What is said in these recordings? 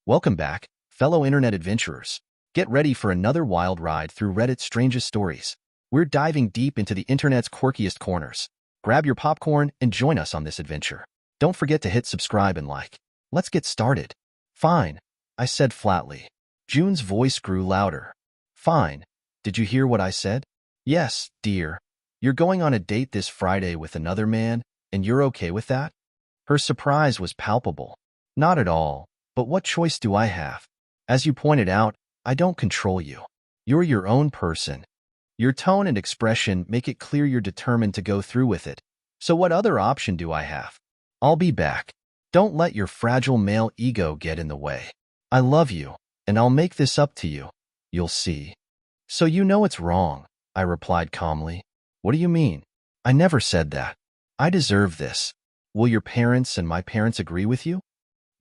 Welcome back, fellow internet adventurers. Get ready for another wild ride through Reddit's strangest stories. We're diving deep into the internet's quirkiest corners. Grab your popcorn and join us on this adventure. Don't forget to hit subscribe and like. Let's get started. Fine, I said flatly. June's voice grew louder. Fine. Did you hear what I said? Yes, dear. You're going on a date this Friday with another man, and you're okay with that? Her surprise was palpable. Not at all. But what choice do I have? As you pointed out, I don't control you. You're your own person. Your tone and expression make it clear you're determined to go through with it. So what other option do I have? I'll be back. Don't let your fragile male ego get in the way. I love you, and I'll make this up to you. You'll see. So you know it's wrong, I replied calmly. What do you mean? I never said that. I deserve this. Will your parents and my parents agree with you?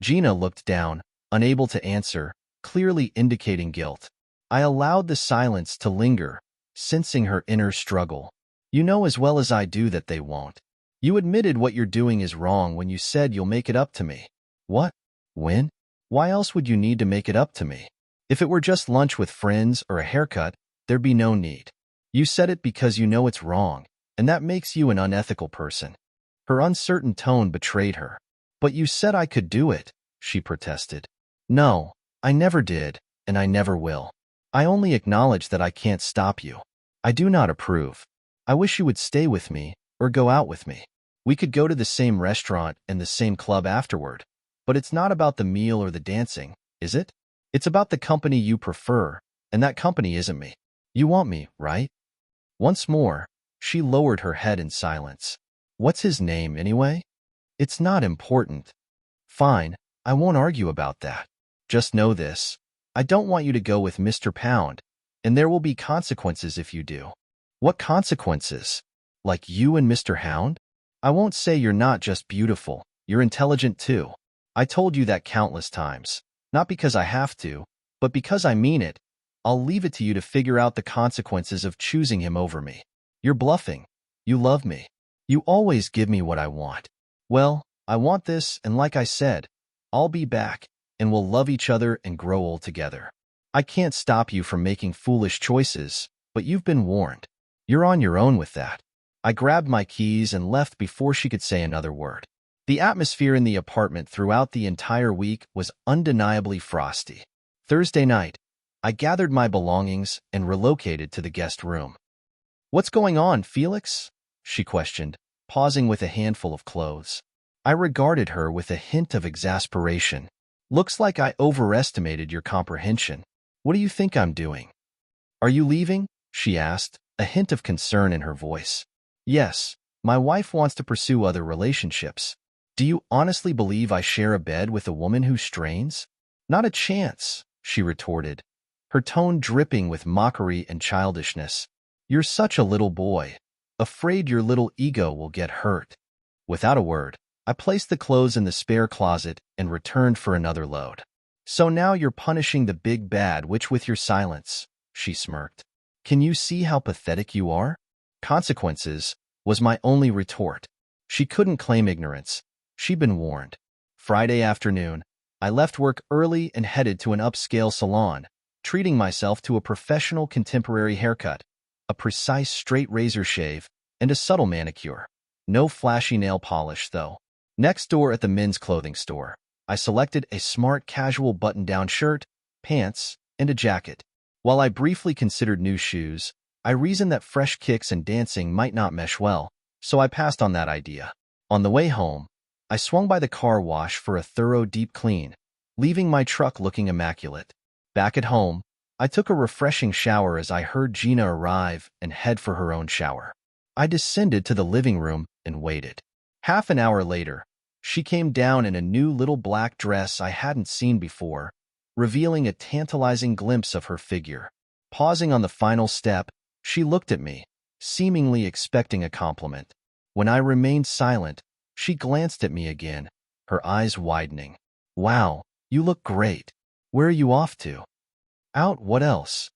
Gina looked down, unable to answer, clearly indicating guilt. I allowed the silence to linger, sensing her inner struggle. You know as well as I do that they won't. You admitted what you're doing is wrong when you said you'll make it up to me. What? When? Why else would you need to make it up to me? If it were just lunch with friends or a haircut, there'd be no need. You said it because you know it's wrong, and that makes you an unethical person. Her uncertain tone betrayed her. But you said I could do it, she protested. No, I never did, and I never will. I only acknowledge that I can't stop you. I do not approve. I wish you would stay with me or go out with me. We could go to the same restaurant and the same club afterward, but it's not about the meal or the dancing, is it? It's about the company you prefer, and that company isn't me. You want me, right? Once more, she lowered her head in silence. What's his name, anyway? It's not important. Fine, I won't argue about that. Just know this. I don't want you to go with Mr. Pound, and there will be consequences if you do. What consequences? Like you and Mr. Hound? I won't say you're not just beautiful, you're intelligent too. I told you that countless times. Not because I have to, but because I mean it. I'll leave it to you to figure out the consequences of choosing him over me. You're bluffing. You love me. You always give me what I want. Well, I want this, and like I said, I'll be back, and we'll love each other and grow old together. I can't stop you from making foolish choices, but you've been warned. You're on your own with that. I grabbed my keys and left before she could say another word. The atmosphere in the apartment throughout the entire week was undeniably frosty. Thursday night, I gathered my belongings and relocated to the guest room. What's going on, Felix? She questioned, pausing with a handful of clothes. I regarded her with a hint of exasperation. Looks like I overestimated your comprehension. What do you think I'm doing? Are you leaving? She asked, a hint of concern in her voice. Yes, my wife wants to pursue other relationships. Do you honestly believe I share a bed with a woman who strains? Not a chance, she retorted, her tone dripping with mockery and childishness. You're such a little boy. Afraid your little ego will get hurt. Without a word, I placed the clothes in the spare closet and returned for another load. So now you're punishing the big bad witch with your silence, she smirked. Can you see how pathetic you are? Consequences, was my only retort. She couldn't claim ignorance. She'd been warned. Friday afternoon, I left work early and headed to an upscale salon, treating myself to a professional contemporary haircut, a precise straight razor shave, and a subtle manicure. No flashy nail polish, though. Next door at the men's clothing store, I selected a smart casual button-down shirt, pants, and a jacket. While I briefly considered new shoes, I reasoned that fresh kicks and dancing might not mesh well, so I passed on that idea. On the way home, I swung by the car wash for a thorough deep clean, leaving my truck looking immaculate. Back at home, I took a refreshing shower as I heard Gina arrive and head for her own shower. I descended to the living room and waited. Half an hour later, she came down in a new little black dress I hadn't seen before, revealing a tantalizing glimpse of her figure. Pausing on the final step, she looked at me, seemingly expecting a compliment. When I remained silent, she glanced at me again, her eyes widening. Wow, you look great. Where are you off to? Out, what else?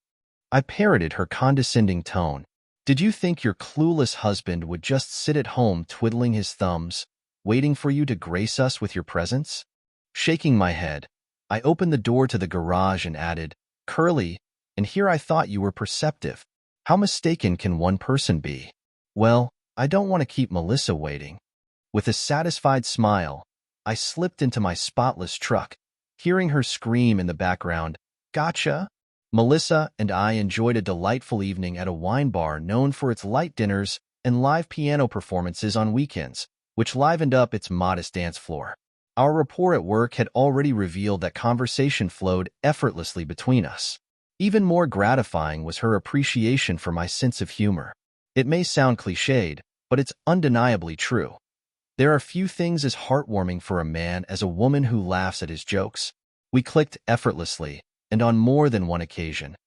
I parroted her condescending tone. Did you think your clueless husband would just sit at home twiddling his thumbs, waiting for you to grace us with your presence? Shaking my head, I opened the door to the garage and added, "Curly, and here I thought you were perceptive. How mistaken can one person be?" "Well, I don't want to keep Melissa waiting." With a satisfied smile, I slipped into my spotless truck, hearing her scream in the background, "Gotcha!" Melissa and I enjoyed a delightful evening at a wine bar known for its light dinners and live piano performances on weekends, which livened up its modest dance floor. Our rapport at work had already revealed that conversation flowed effortlessly between us. Even more gratifying was her appreciation for my sense of humor. It may sound cliched, but it's undeniably true. There are few things as heartwarming for a man as a woman who laughs at his jokes. We clicked effortlessly, and on more than one occasion.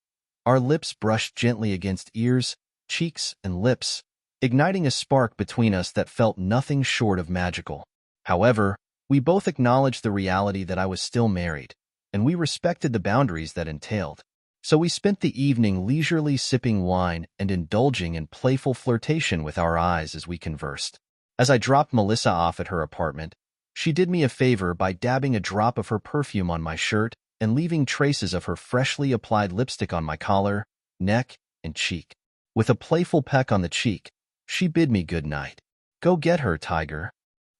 Our lips brushed gently against ears, cheeks, and lips, igniting a spark between us that felt nothing short of magical. However, we both acknowledged the reality that I was still married, and we respected the boundaries that entailed. So we spent the evening leisurely sipping wine and indulging in playful flirtation with our eyes as we conversed. As I dropped Melissa off at her apartment, she did me a favor by dabbing a drop of her perfume on my shirt and leaving traces of her freshly applied lipstick on my collar, neck, and cheek. With a playful peck on the cheek, she bid me good night. "Go get her, Tiger,"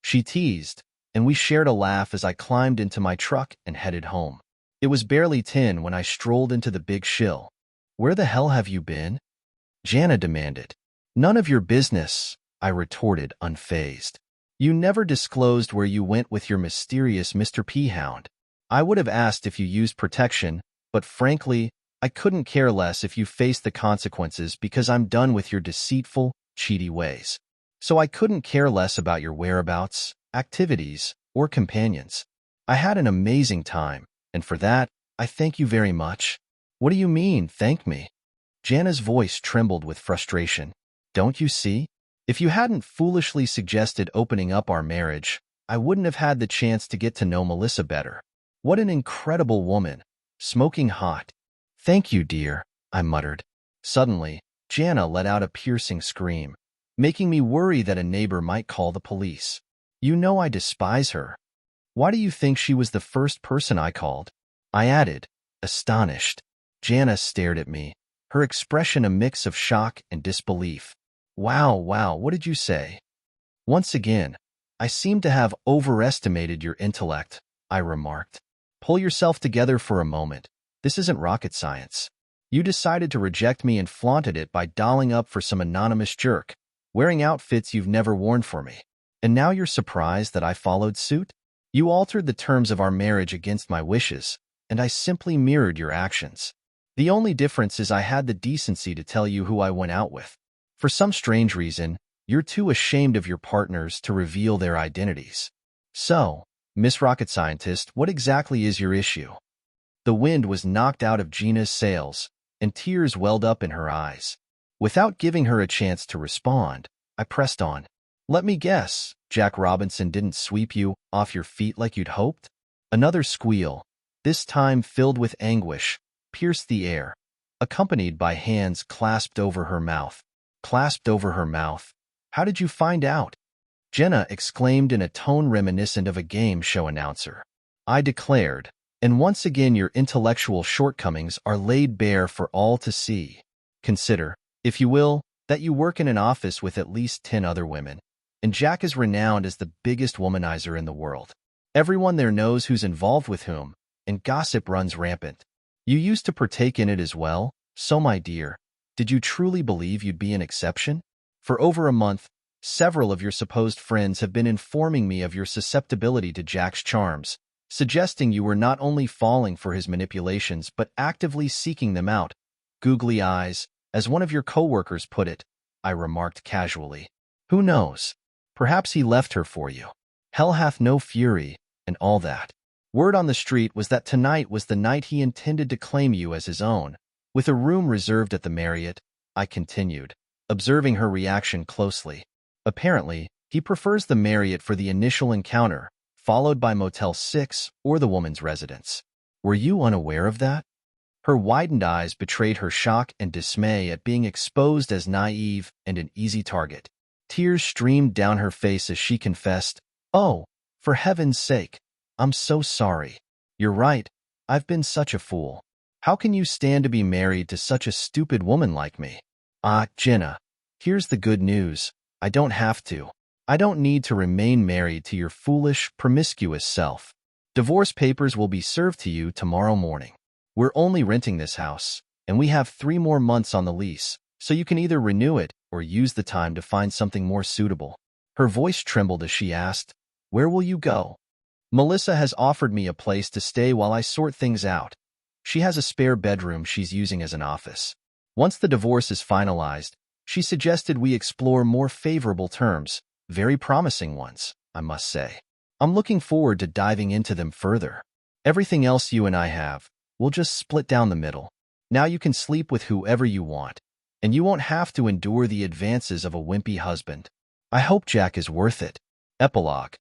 she teased, and we shared a laugh as I climbed into my truck and headed home. It was barely 10 when I strolled into the big shill. "Where the hell have you been?" Jana demanded. "None of your business," I retorted, unfazed. "You never disclosed where you went with your mysterious Mr. P-Hound. I would have asked if you used protection, but frankly, I couldn't care less if you faced the consequences because I'm done with your deceitful, cheaty ways. So I couldn't care less about your whereabouts, activities, or companions. I had an amazing time, and for that, I thank you very much." "What do you mean, thank me?" Jana's voice trembled with frustration. "Don't you see? If you hadn't foolishly suggested opening up our marriage, I wouldn't have had the chance to get to know Melissa better. What an incredible woman, smoking hot." "Thank you, dear," I muttered. Suddenly, Jana let out a piercing scream, making me worry that a neighbor might call the police. "You know I despise her. Why do you think she was the first person I called?" I added, astonished. Jana stared at me, her expression a mix of shock and disbelief. Wow, what did you say?" "Once again, I seem to have overestimated your intellect," I remarked. "Pull yourself together for a moment. This isn't rocket science. You decided to reject me and flaunted it by dolling up for some anonymous jerk, wearing outfits you've never worn for me. And now you're surprised that I followed suit? You altered the terms of our marriage against my wishes, and I simply mirrored your actions. The only difference is I had the decency to tell you who I went out with. For some strange reason, you're too ashamed of your partners to reveal their identities. So, Miss Rocket Scientist, what exactly is your issue?" The wind was knocked out of Gina's sails, and tears welled up in her eyes. Without giving her a chance to respond, I pressed on. "Let me guess, Jack Robinson didn't sweep you off your feet like you'd hoped?" Another squeal, this time filled with anguish, pierced the air, accompanied by hands clasped over her mouth. "Clasped over her mouth? How did you find out?" Jenna exclaimed in a tone reminiscent of a game show announcer. I declared, "And once again your intellectual shortcomings are laid bare for all to see. Consider, if you will, that you work in an office with at least 10 other women, and Jack is renowned as the biggest womanizer in the world. Everyone there knows who's involved with whom, and gossip runs rampant. You used to partake in it as well, so my dear, did you truly believe you'd be an exception? For over a month, several of your supposed friends have been informing me of your susceptibility to Jack's charms, suggesting you were not only falling for his manipulations but actively seeking them out. Googly eyes, as one of your coworkers put it," I remarked casually. "Who knows? Perhaps he left her for you. Hell hath no fury, and all that. Word on the street was that tonight was the night he intended to claim you as his own, with a room reserved at the Marriott," I continued, observing her reaction closely. "Apparently, he prefers the Marriott for the initial encounter, followed by Motel 6 or the woman's residence. Were you unaware of that?" Her widened eyes betrayed her shock and dismay at being exposed as naive and an easy target. Tears streamed down her face as she confessed, "Oh, for heaven's sake, I'm so sorry. You're right. I've been such a fool. How can you stand to be married to such a stupid woman like me? Ah, Jenna, here's the good news. I don't have to. I don't need to remain married to your foolish, promiscuous self. Divorce papers will be served to you tomorrow morning. We're only renting this house, and we have 3 more months on the lease, so you can either renew it or use the time to find something more suitable. Her voice trembled as she asked, "Where will you go?" Melissa has offered me a place to stay while I sort things out. She has a spare bedroom she's using as an office. Once the divorce is finalized, she suggested we explore more favorable terms, very promising ones, I must say. I'm looking forward to diving into them further. Everything else you and I have, we'll just split down the middle. Now you can sleep with whoever you want, and you won't have to endure the advances of a wimpy husband. I hope Jack is worth it. Epilogue.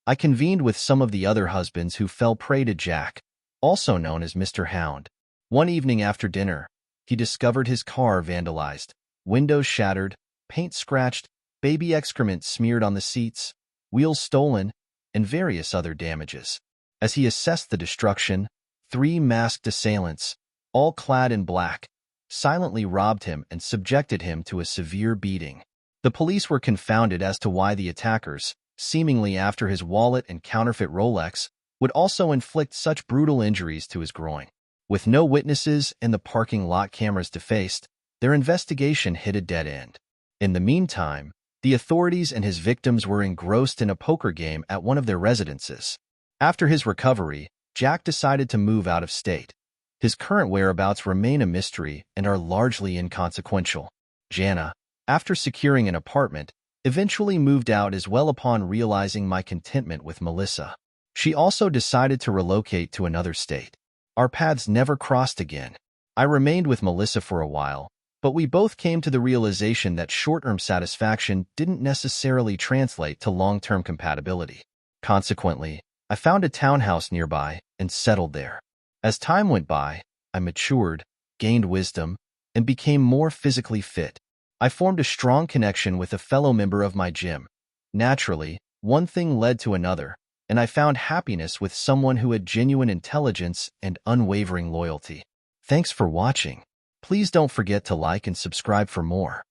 I convened with some of the other husbands who fell prey to Jack, also known as Mr. Hound. One evening after dinner, he discovered his car vandalized, windows shattered, paint scratched, baby excrement smeared on the seats, wheels stolen, and various other damages. As he assessed the destruction, 3 masked assailants, all clad in black, silently robbed him and subjected him to a severe beating. The police were confounded as to why the attackers, seemingly after his wallet and counterfeit Rolex, would also inflict such brutal injuries to his groin. With no witnesses and the parking lot cameras defaced, their investigation hit a dead end. In the meantime, the authorities and his victims were engrossed in a poker game at one of their residences. After his recovery, Jack decided to move out of state. His current whereabouts remain a mystery and are largely inconsequential. Jana, after securing an apartment, eventually moved out as well upon realizing my contentment with Melissa. She also decided to relocate to another state. Our paths never crossed again. I remained with Melissa for a while, but we both came to the realization that short-term satisfaction didn't necessarily translate to long-term compatibility. Consequently, I found a townhouse nearby and settled there. As time went by, I matured, gained wisdom, and became more physically fit. I formed a strong connection with a fellow member of my gym. Naturally, one thing led to another, and I found happiness with someone who had genuine intelligence and unwavering loyalty. Thanks for watching. Please don't forget to like and subscribe for more.